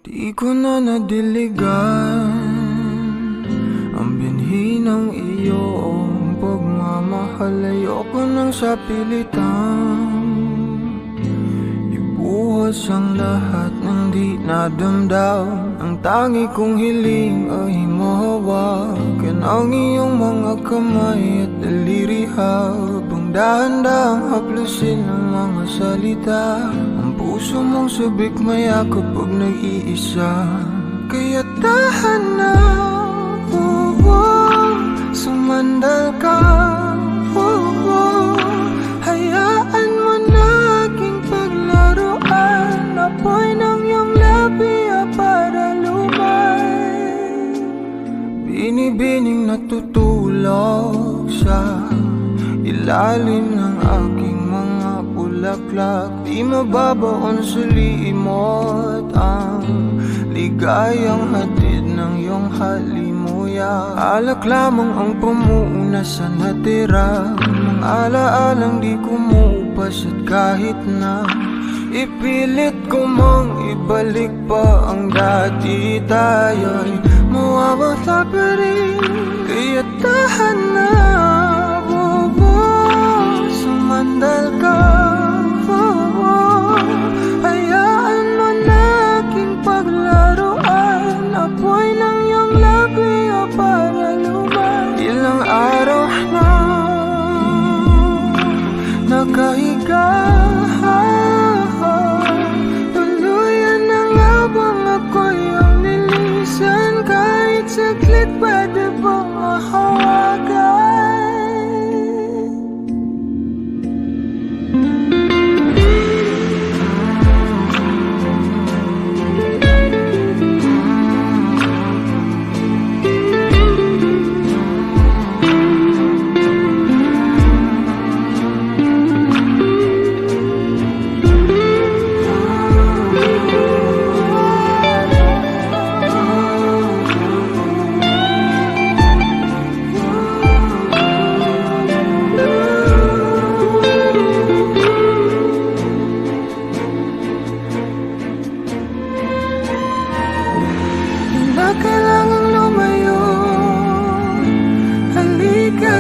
Di ko na nadiligan ang binhi ng iyong pagmamahal. Ayoko nang sa pilitan ibuhos ang lahat ng di nadamdam. Ang tangi kong hiling ay mahawakan ang iyong mga kamay at daliri, habang dahan-dahang haplusin ang mga salita. Ang puso mong sabik mayakap pag nag-iisa. Kaya tahan na, sumandal ka, hayaan mo na aking paglaruan. Apoy ng iyong labi para lumay, binibining natutulog sa ilalim ng aking mga bulaklak. Di mababaon sa limot ang ligayang hatid ng iyong halimuyak. Alak lamang ang pamuuna sa natira, mga alaalang di kumupas. At kahit na ipilit ko mang ibalik pa ang dati, tayo'y mawawala pa rin. Kaya tahan na, sumandal ka, hayaan mo na aking paglaruan. Apoy ng iyong labi para lumay. Ilang araw na nakahiga, tuluyan na nga bang ako'y ang nilisan. Kahit saglit pwede bang mahawagan?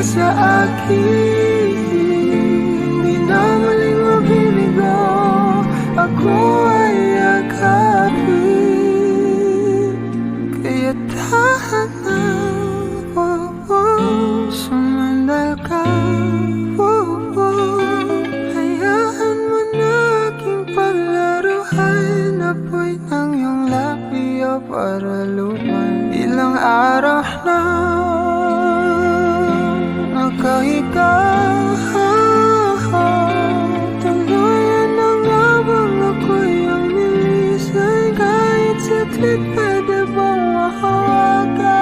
Sa akin, di na muling mabibigo, ako ay yakapin. Kaya tahan na, sumandal ka, hayaan mo na aking paglaruan. Apoy ng iyong labi para lumay. Ilang araw na nakahiga, tuluyan na nga bang ako'y ang nilisan. Kahit saglit pwede bang mahawagan?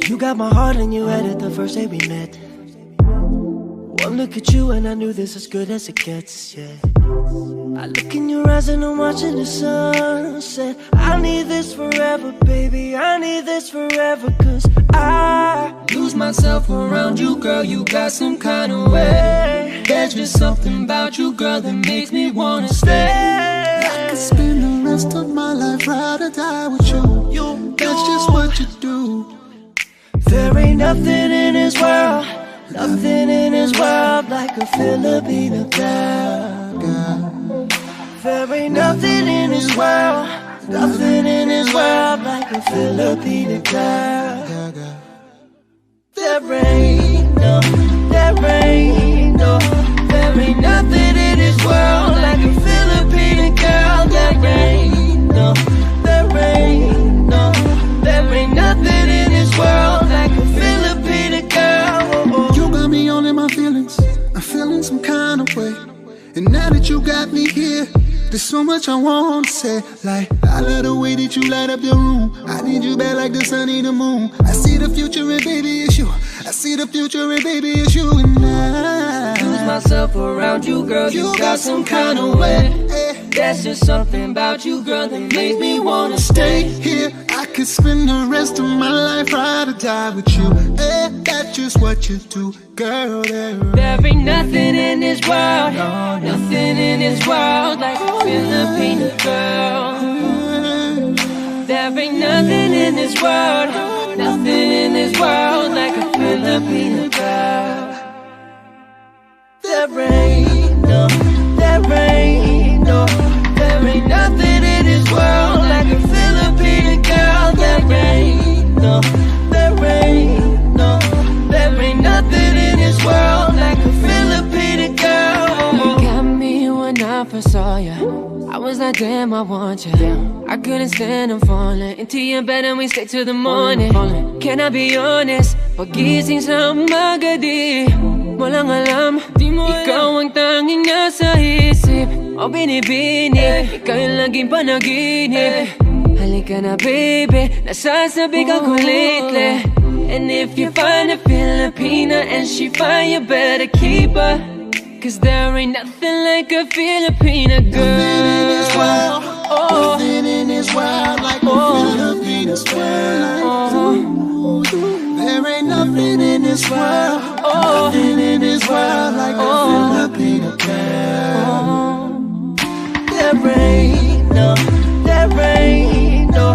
You got my heart and you had it the first day we met. One look at you and I knew this as good as it gets, yeah. I look in your eyes and I'm watching the sunset. I need this forever, baby, I need this forever. Cause I lose myself around you, girl, you got some kind of way. There's just something about you, girl, that makes me wanna stay. I could spend the rest of my life, ride or die with you. That's just what you do. There ain't nothing in this world, nothing in this world like a Filipino girl. There ain't nothing in this world, nothing in this world like a Filipino girl. There ain't no, there ain't no, there ain't nothing in this world like a Filipino girl. There ain't no, there ain't no, there ain't nothing in this world like a Filipino girl. You got me all in my feelings, I'm feeling some kind of way. And now that you got me here, there's so much I want to say. Like, I love the way that you light up your room. I need you back like the sun need the moon. I see the future and baby it's you. I see the future and baby it's you and I. Lose myself around you, girl. You got some kind of way. There's just something about you, girl, that makes me wanna stay here. I could spend the rest of my life, ride or die with you. That's just what you do, girl. There ain't nothing in this world, nothing in this world like a Filipino girl. There ain't nothing in this world, nothing in this world like a Filipino girl. There ain't no, there ain't no, there ain't nothing in this world like a Filipino girl. There ain't no, there ain't no, there ain't nothing in this world like a Filipino girl. You got me when I first saw ya. I was like, damn, I want ya. I couldn't stand on falling into your bed and we stayed till the morning. Can I be honest? Pagising sa umaga di walang alam, di mo ikaw ang tanging nasa isip o binibini, ikaw yung laging panaginip. Halika na baby, nasasabi ka ko lately. And if you find a Filipina and she fine, you better keep her, cause there ain't nothing like a Filipina girl. Nothing in this world like a Filipina girl. There ain't nothing in this world, nothing in this world like a Filipina girl. There ain't no, there ain't no,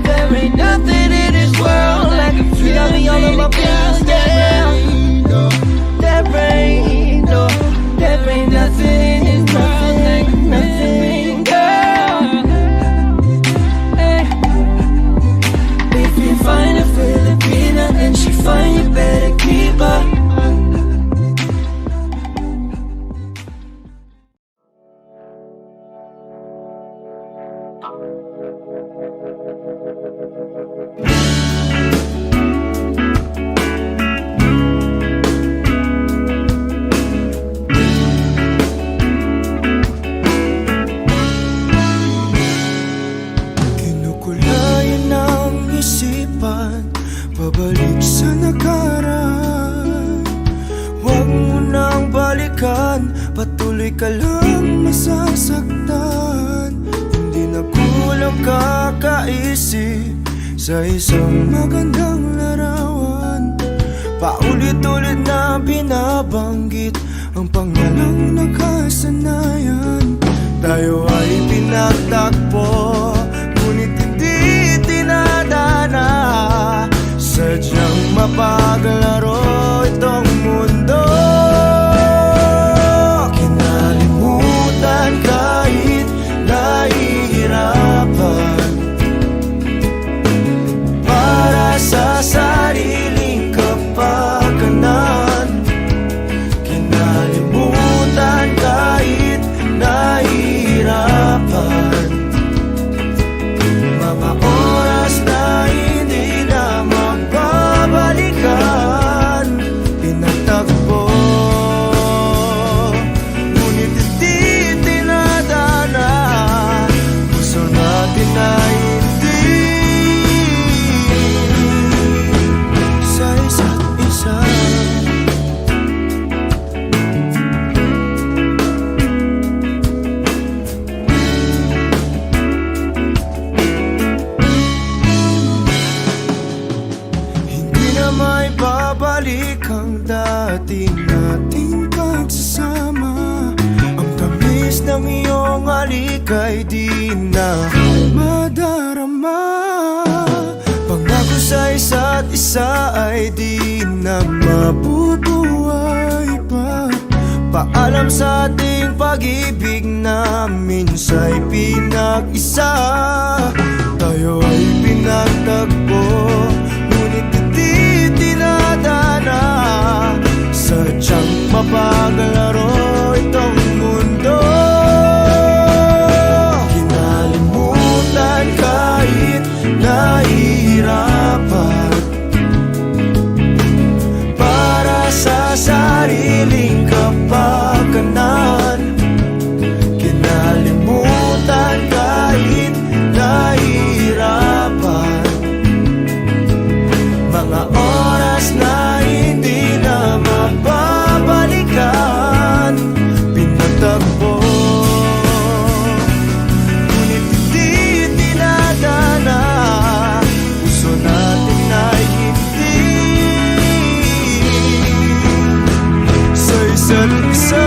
there ain't nothing in this world like a Filipina girl. There ain't no, there ain't no, there ain't nothing in this world like a Filipina girl. Hey. If you find a Filipina and she fine, you better keep her. Kinukulayan ang isipan, pabalik sa nakaraan. Huwag mo nang balikan, patuloy ka lang masasaktan. Hindi na kulang kakaisip sa isang magandang larawan. Paulit-ulit na binabanggit ang pangalang nakasanayan. Tayo ay pinagtagpo, ngunit hindi tinadana. Sadyang mapaglaro itong mundo. Kinalimutan kahit nahihirapan, para sa sariling kapakanan. Kinalimutan kahit nahihirapan, mga oras na hindi na magbabalikan. Pinagtagpo, ngunit hindi tinadana. Puso natin ay hindi sa isa't isa. Hindi na may babalik ang dati nating pagsasama. Ang tamis ng iyong halik ay di na madarama. Pangako sa isa't isa ay di na mabubuhay pa. Paalam sa ating pag-ibig na minsa'y pinag-isa. Tayo ay pinagtagpo, ngunit hindi tinadana. Sadyang mapaglaro itong mundo. Kinalimutan kahit nahihirapan, para sa sariling kapakanan. Kinalimutan kahit nahihirapan, mga oras na hindi na mababalikan. isa't isa.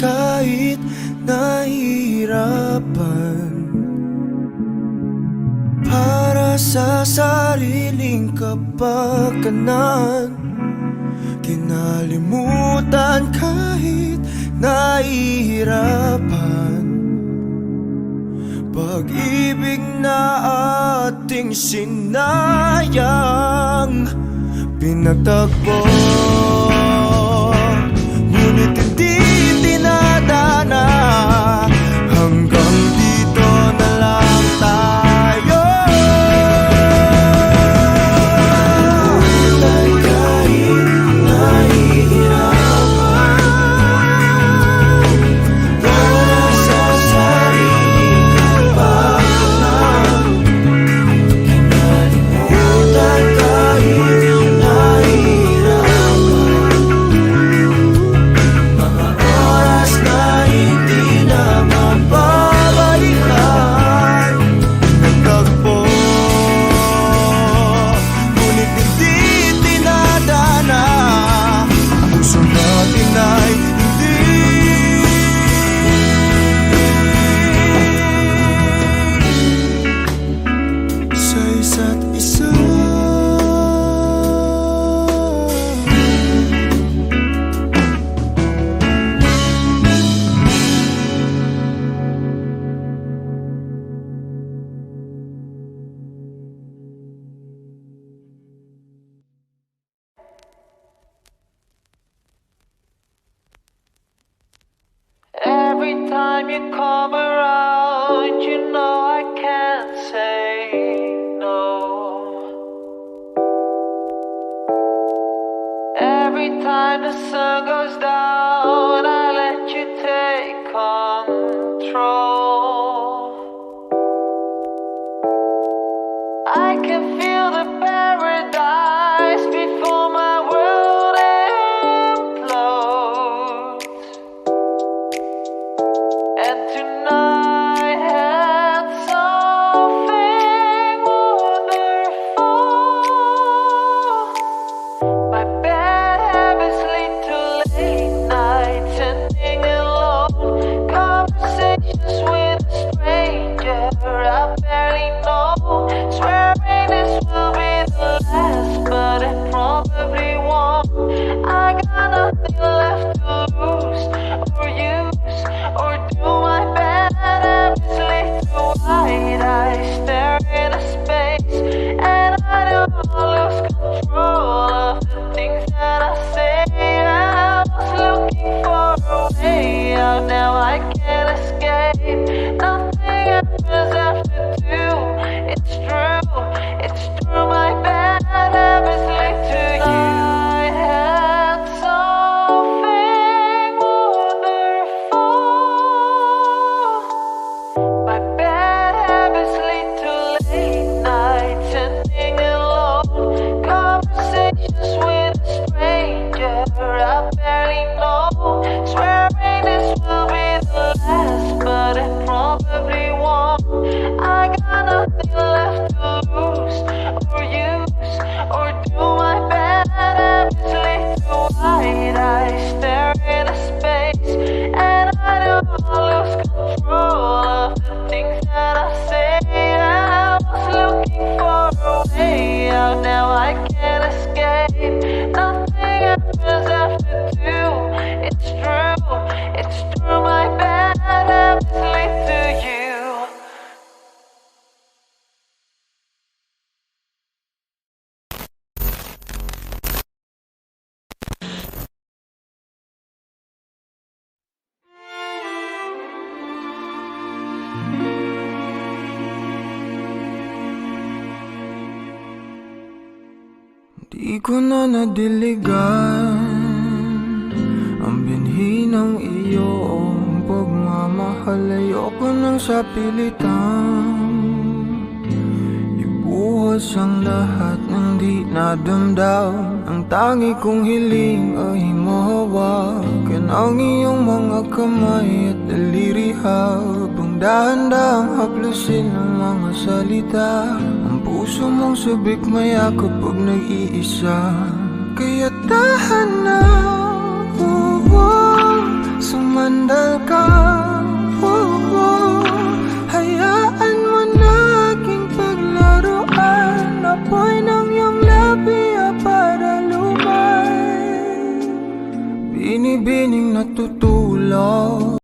Kahit nahihirapan para sa sariling kapakanan, kinalimutan kahit nahihirapan pag-ibig na ating sinayang pinagtagpo. Ngunit hindi dinadana, hanggang dito na lang tayo. Kahit nahihirapan para sa sariling kapakanan, kinalimutan kahit every time you come around, you know I can't say no. Every time the sun goes down, I let you take control. I can feel the paradise before my world implodes. And tonight had something wonderful. My bad habits lead to late nights ending alone. Conversations with a stranger I barely know. Swearing this will be the last, but it probably won't. I got nothing left to lose or use or do. My bad habits lead to wide eyes stare into space, and I don't lose control of the things that I say. I was looking for a way out, now I can't escape. Nothing happens after two. It's true, it's true. My bad habits lead to you. I had something wonderful. My bad habits lead to late nights ending alone. Conversations with a stranger I barely know. Swearing this will be the last, but it probably won't. I got nothing left to lose or use or do. My bad habits lead to wide eyes stare into space, and I don't lose control of the things that I say. I was looking for a way out, now I can't escape. Nothing happens after two. It's true, it's true. My bad habits lead to you. Di ko na nadiligan ang binhi ng iyong pagmamahal. mahal, ayoko nang sa pilitan. Ibuhos ang lahat ng di nadamdam. Ang tangi kong hiling ay mahawakan ang iyong mga kamay at daliri, habang dahan-dahang haplusin ang mga salita. Ang puso mong sabik mayakap pag nag-iisa. Kaya tahan na, sumandal ka, hayaan mo na aking paglaruan. Apoy ng iyong labi para lumay, binibining natutulog.